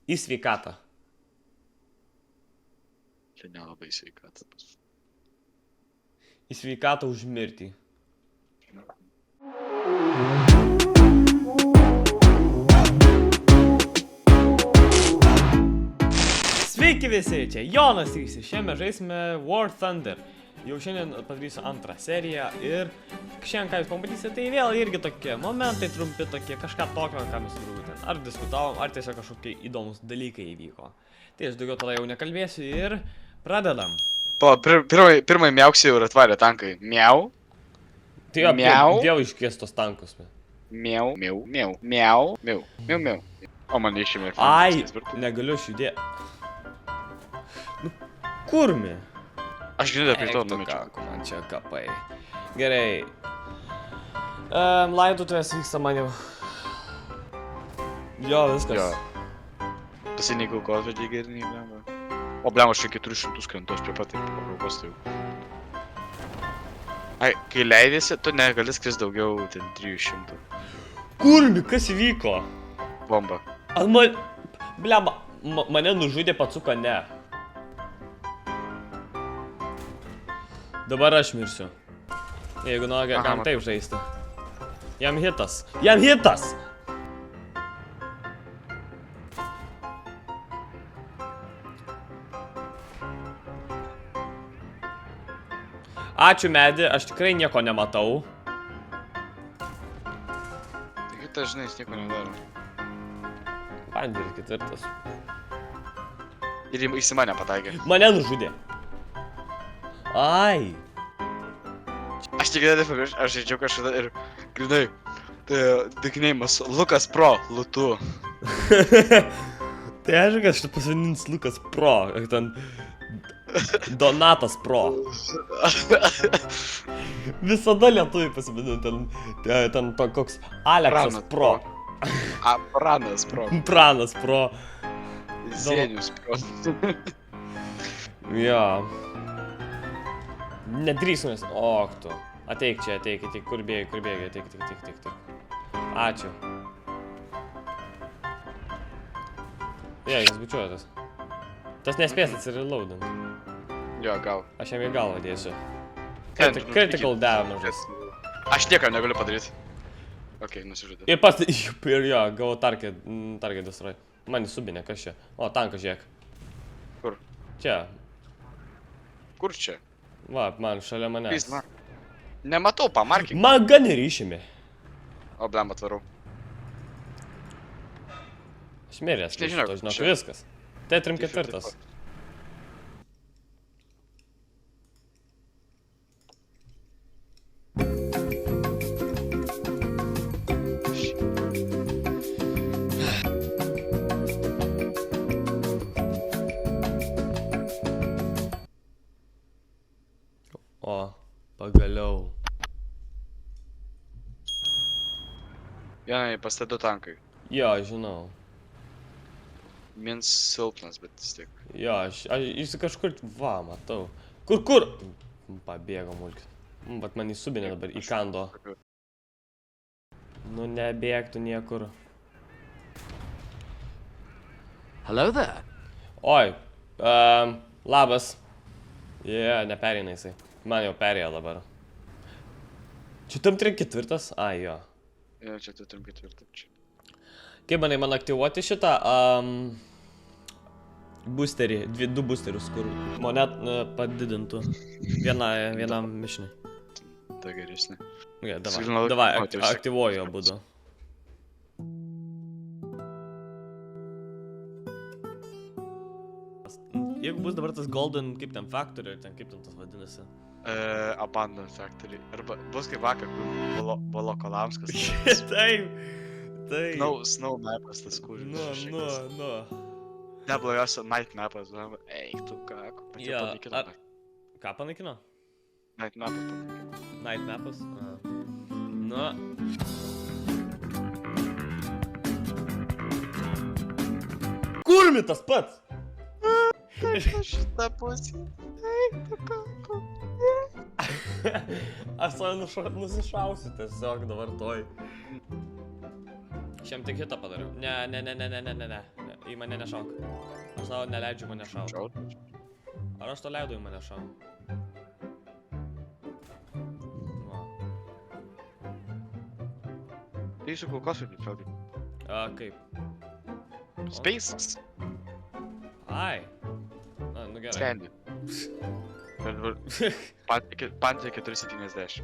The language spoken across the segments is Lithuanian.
Į sveikatą. Čia nelabai sveikata. Į sveikatą už mirtį. Sveiki visi, čia Jonas ir šiandien žaisime War Thunder. Jau šiandien padarysiu antrą seriją ir šiandien, ką jūs pamatysite, tai vėl irgi tokie momentai trumpi, tokie kažką tokio, ką mes turbūt ten ar diskutavom, ar tiesiog kažkokie įdomus dalykai įvyko. Tai aš daugiau tada jau nekalbėsiu ir pradedam. Pirmai miauksiai jau atvarė tankai. Miau. Tai jo, Miau. dėl iškviestos tankus. Miau, miau, miau, miau, miau, miau, miau. O man išėmė. Ai, negaliu aš judėti. Nu, kurmi? Aš girdėjau prie to numečiau. Man čia kapai. Gerai. Laidotuvės vyksta man jau. Jo, viskas. Jo. Pasiniai kulkos žodžiai geriniai, blemba. O blemba, aš čia 400 krentos prie pat, taip, pagalbos tai jau. Ai, kai leidėsi, tu negali skristi daugiau, ten 300. Kurmi, kas įvyko? Bomba. Blemba, mane nužudė pacuka, ne. Dabar aš mirsiu. Jeigu nori, kam taip žaisti. Jam hitas. Jam hitas! Ačiū medį, aš tikrai nieko nematau. Taigi tas, žinai, jis nieko nedaro. Vanderis ketvirtas. Ir jis į mane pataikė. Mane nužudė. Ai. Aš tik gėdė pamiršti, aš žaidžiau kažkada ir, grinai, tai diknėjimas Lukas Pro, Lutu. Tai aišku, kad šitą pasivadins Lukas Pro, ir ten Donatas Pro. Visada lietuviai pasivadina, ten koks Aleksas Pro. Pranas Pro. Pranas Pro. Zenius Pro. Jo. Nedrįstumės. Ok tu. Ateik čia, ateik, kur bėgi, ateik. Ačiū. Jis bučiuotas. Tas nespės atsirilaudint. Jo, gal. Aš jam į galvą dėsiu. Critical damage. Aš nieko negaliu padaryti. Ok, nusižudė. Ir pats, ir jo, gavau target destroy. Man įsubinė, kas čia? O, tankas žiūrėk. Kur? Čia. Kur čia? Va, man šalia manęs. Pizna. Nematau, pamarkink. Man gan ir išėmė. O, blemba, tvarau. Aš miręs, Aš nežinau, žinok, čia. viskas. T3 ketvirtas. O, pagaliau. Vienai pastedu tankai. Jo, žinau. Mins silpnas, bet vis tiek. Jo, aš kažkur, va, matau. Kur? Pabėgo mulkis. Bet man įsubinė dabar, įkando. Nu, nebėgtų niekur. Hello there. Oi, labas. Nepereina jisai. Man jau perėjo dabar. Čia tam 3-4? Ai, jo. Jo, čia tu 3-4. Kaip manai man aktyvuoti šitą boosterį, 2 boosterius, kur monet padidintų vienam mišiniui. Tai geresnė. Davai, aktyvuoju abudu. Jeigu bus dabar tas Golden, kaip ten Factory, ten kaip ten tas vadinasi. Abandon Factory. Arba bus kaip vakar, kur Volokolamskas. Taip. Snow mapas tas kūrinis. Nu. Neblogiausia night mapas, eik tu ką, Jo, ką panaikino? Night mapas panaikino. Night mapas? Nu. Kurmi tas pats? Šitą pusę. Eik tu ką. Aš save nusišausiu tiesiog dabar toj. Šiam tik hitą padariau. Ne. į mane nešauk. Aš tau neleidžiu mane šaut. Šaut. Ar aš to leidau į mane šaut? Va. Tai su kulkosvaidžiu, Feldai. Kaip? Spaces. Ai. Na, nu gerai. Skendi. Bet dabar pantė 470.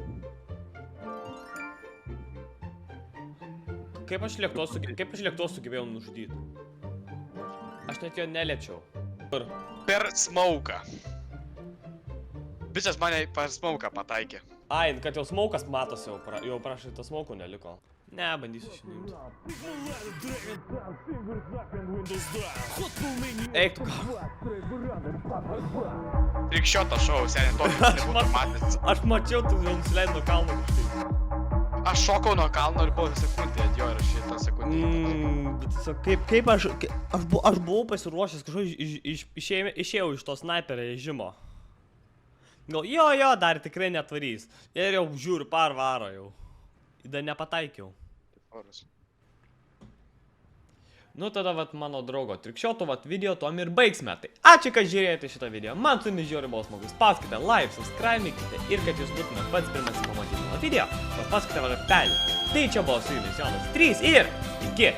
Kaip aš lėktuvo sugebėjau nužudyti? Aš net jo neliečiau. Kur? Per smauką. Visas mane per smauką pataikė. Ai, kad jau smaukas matosi, jau prašai, to smaukų neliko. Ne, bandysiu šiandien. Eik tu ką. Trikščiotą šau, seniai, tokį nebūtų matęs. Aš mačiau, tu jau nusileidai nuo kalno kažkaip. Aš šokau nuo kalno ir buvo sekundė, jo, ir aš šitą sekundę. Bet tiesiog, kaip aš buvau pasiruošęs kažko išėjau iš to sniperio režimo. Gal, jo, dar tikrai netvarys. Ir jau žiūriu, varo jau. Dar nepataikiau. Nu tada vat mano draugo trikščioto video tuom ir baigsime. Tai ačiū, kad žiūrėjote šitą video. Man su jumis žiūri buvo smagu. Spauskite like, subscribe-ikite ir kad jūs būtumėt pats pirmas pamatyti mano video. Paspauskite varpelį. Tai čia buvo su jumis Jonas 3 ir iki.